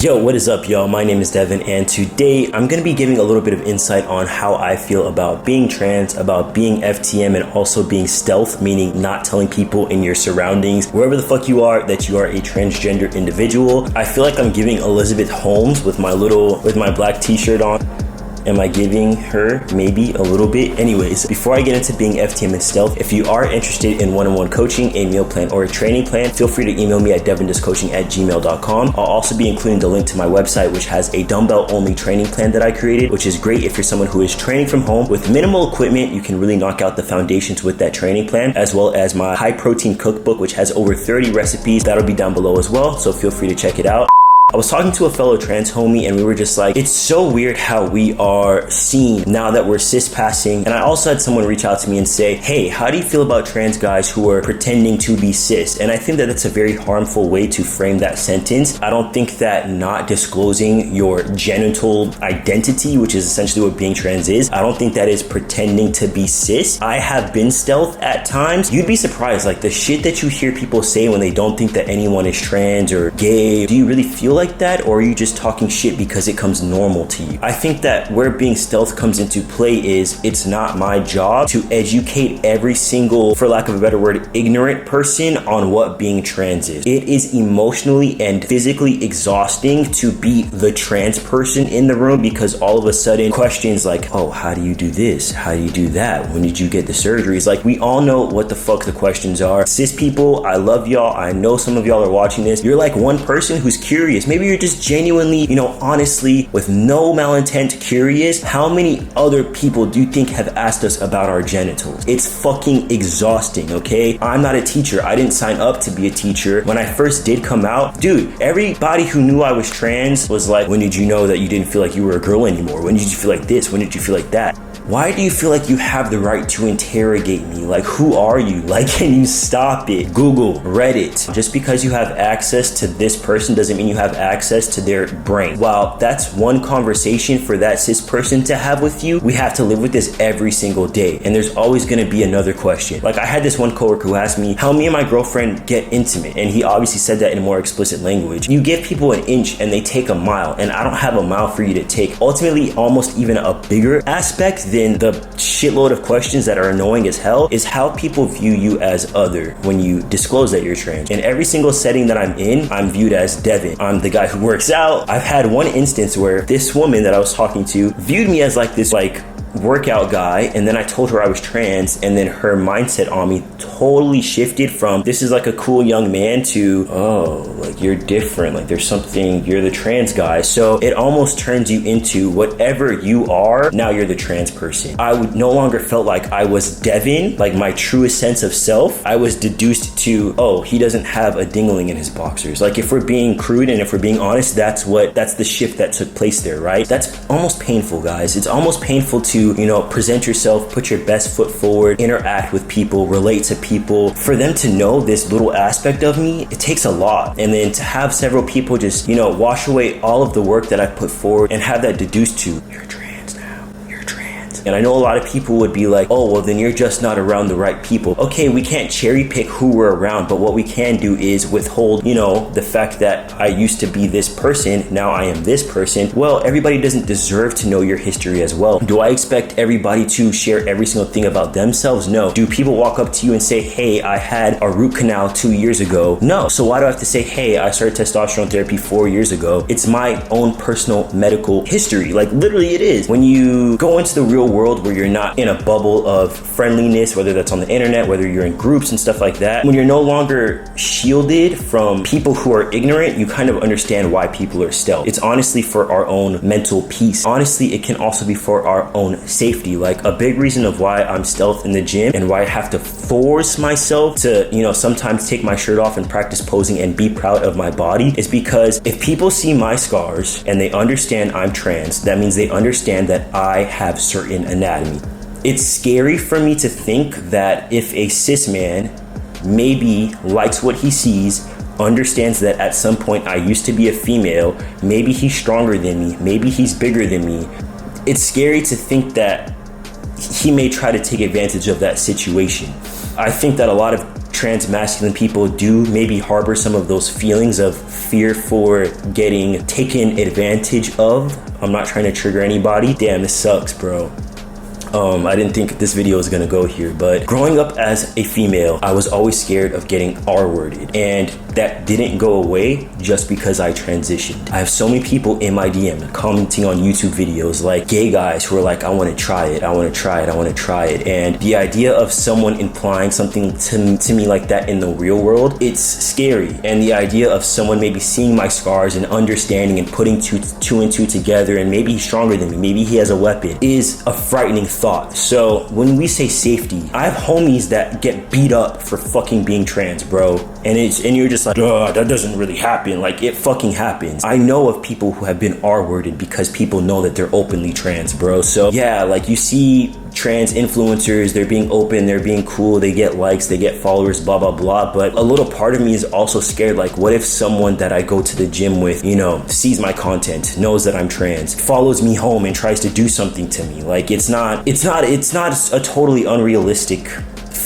Yo, what is up, y'all? My name is Devin, and today I'm going to be giving a little bit of insight on how I feel about being trans, about being FTM, and also being stealth, meaning not telling people in your surroundings, wherever the fuck you are, that you are a transgender individual. I feel like I'm giving Elizabeth Holmes with my black t-shirt on. Am I giving her maybe a little bit? Anyways, before I get into being FTM and stealth, if you are interested in one-on-one coaching, a meal plan, or a training plan, feel free to email me at devindiscoaching@gmail.com. I'll also be including the link to my website, which has a dumbbell-only training plan that I created, which is great if you're someone who is training from home. With minimal equipment, you can really knock out the foundations with that training plan, as well as my high-protein cookbook, which has over 30 recipes. That'll be down below as well, so feel free to check it out. I was talking to a fellow trans homie and we were just like, it's so weird how we are seen now that we're cis passing. And I also had someone reach out to me and say, hey, how do you feel about trans guys who are pretending to be cis? And I think that that's a very harmful way to frame that sentence. I don't think that not disclosing your genital identity, which is essentially what being trans is, I don't think that is pretending to be cis. I have been stealth at times. You'd be surprised, like the shit that you hear people say when they don't think that anyone is trans or gay. Do you really feel like that, or are you just talking shit because it comes normal to you? I think that where being stealth comes into play is it's not my job to educate every single, for lack of a better word, ignorant person on what being trans is. It is emotionally and physically exhausting to be the trans person in the room because all of a sudden questions like, oh, how do you do this? How do you do that? When did you get the surgeries? Like, we all know what the fuck the questions are. Cis people, I love y'all. I know some of y'all are watching this. You're like one person who's curious. Maybe you're just genuinely, honestly, with no malintent curious. How many other people do you think have asked us about our genitals? It's fucking exhausting, okay? I'm not a teacher. I didn't sign up to be a teacher. When I first did come out, dude, everybody who knew I was trans was like, when did you know that you didn't feel like you were a girl anymore? When did you feel like this? When did you feel like that? Why do you feel like you have the right to interrogate me? Like, who are you? Like, can you stop it? Google, Reddit. Just because you have access to this person doesn't mean you have access to their brain. While that's one conversation for that cis person to have with you, we have to live with this every single day. And there's always gonna be another question. Like, I had this one coworker who asked me how me and my girlfriend get intimate. And he obviously said that in more explicit language. You give people an inch and they take a mile. And I don't have a mile for you to take. Ultimately, almost even a bigger aspect than the shitload of questions that are annoying as hell is how people view you as other when you disclose that you're trans. In every single setting that I'm in, I'm viewed as Devin. I'm the guy who works out. I've had one instance where this woman that I was talking to viewed me as like this workout guy, and then I told her I was trans, and then her mindset on me totally shifted from this is like a cool young man to, oh, like you're different, like there's something, you're the trans guy. So it almost turns you into whatever you are, now you're the trans person. I would no longer felt like I was Devin, like my truest sense of self. I was deduced to, oh, he doesn't have a dingling in his boxers. Like, if we're being crude and if we're being honest, that's the shift that took place there, right? That's almost painful, guys. It's almost painful to present yourself, put your best foot forward, interact with people, relate to people. For them to know this little aspect of me, it takes a lot. And then to have several people just, wash away all of the work that I put forward and have that deduced to, you're trans now, you're trans. And I know a lot of people would be like, oh, well, then you're just not around the right people. Okay, we can't cherry pick who we're around, but what we can do is withhold, the fact that I used to be this person, now I am this person. Well, everybody doesn't deserve to know your history as well. Do I expect everybody to share every single thing about themselves? No. Do people walk up to you and say, hey, I had a root canal 2 years ago? No. So why do I have to say, hey, I started testosterone therapy 4 years ago? It's my own personal medical history. Like, literally it is. When you go into the real world where you're not in a bubble of friendliness, whether that's on the internet, whether you're in groups and stuff like that, when you're no longer shielded from people who are ignorant, you kind of understand why people are stealth. It's honestly for our own mental peace. Honestly, it can also be for our own safety. Like, a big reason of why I'm stealth in the gym and why I have to force myself to, sometimes take my shirt off and practice posing and be proud of my body is because if people see my scars and they understand I'm trans, that means they understand that I have certain anatomy. It's scary for me to think that if a cis man maybe likes what he sees, understands that at some point I used to be a female, maybe he's stronger than me, maybe he's bigger than me, it's scary to think that he may try to take advantage of that situation. I think that a lot of trans masculine people do maybe harbor some of those feelings of fear for getting taken advantage of. I'm not trying to trigger anybody. Damn, this sucks, bro. I didn't think this video was gonna go here, but growing up as a female, I was always scared of getting R-worded, and that didn't go away just because I transitioned. I have so many people in my DM commenting on YouTube videos, like gay guys who are like, I wanna try it, I wanna try it, I wanna try it. And the idea of someone implying something to me like that in the real world, it's scary. And the idea of someone maybe seeing my scars and understanding and putting two and two together, and maybe he's stronger than me, maybe he has a weapon, is a frightening thought. So when we say safety, I have homies that get beat up for fucking being trans, bro. And you're just like, that doesn't really happen. Like, it fucking happens. I know of people who have been R-worded because people know that they're openly trans, bro. So yeah, like, you see trans influencers, they're being open, they're being cool, they get likes, they get followers, blah, blah, blah. But a little part of me is also scared, like, what if someone that I go to the gym with, you know, sees my content, knows that I'm trans, follows me home and tries to do something to me? Like, it's not a totally unrealistic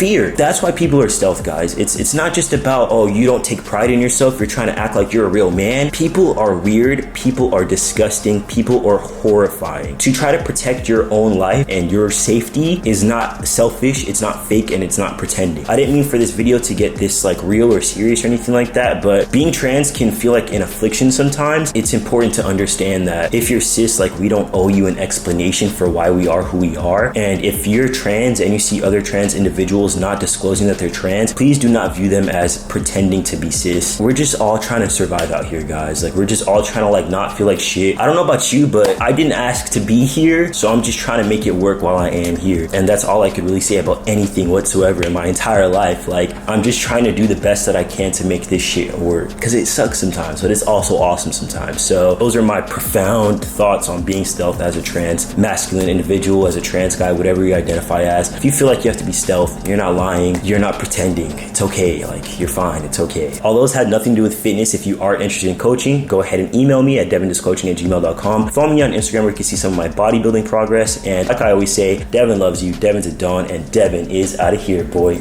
fear. That's why people are stealth, guys. It's not just about, oh, you don't take pride in yourself, you're trying to act like you're a real man. People are weird, people are disgusting, people are horrifying. To try to protect your own life and your safety is not selfish, it's not fake, and it's not pretending. I didn't mean for this video to get this like real or serious or anything like that, but being trans can feel like an affliction sometimes. It's important to understand that if you're cis, like, we don't owe you an explanation for why we are who we are. And if you're trans and you see other trans individuals not disclosing that they're trans, please do not view them as pretending to be cis. We're just all trying to survive out here, guys. Like, we're just all trying to, like, not feel like shit. I don't know about you, but I didn't ask to be here, so I'm just trying to make it work while I am here. And that's all I could really say about anything whatsoever in my entire life. Like, I'm just trying to do the best that I can to make this shit work, because it sucks sometimes, but it's also awesome sometimes. So those are my profound thoughts on being stealth as a trans masculine individual, as a trans guy, whatever you identify as. If you feel like you have to be stealth, you're not lying, you're not pretending, it's okay. Like, you're fine, it's okay. All those had nothing to do with fitness. If you are interested in coaching, go ahead and email me at devindiscoaching@gmail.com. Follow me on Instagram where you can see some of my bodybuilding progress. And like I always say, Devin loves you, Devin's a Dawn, and Devin is out of here, boy.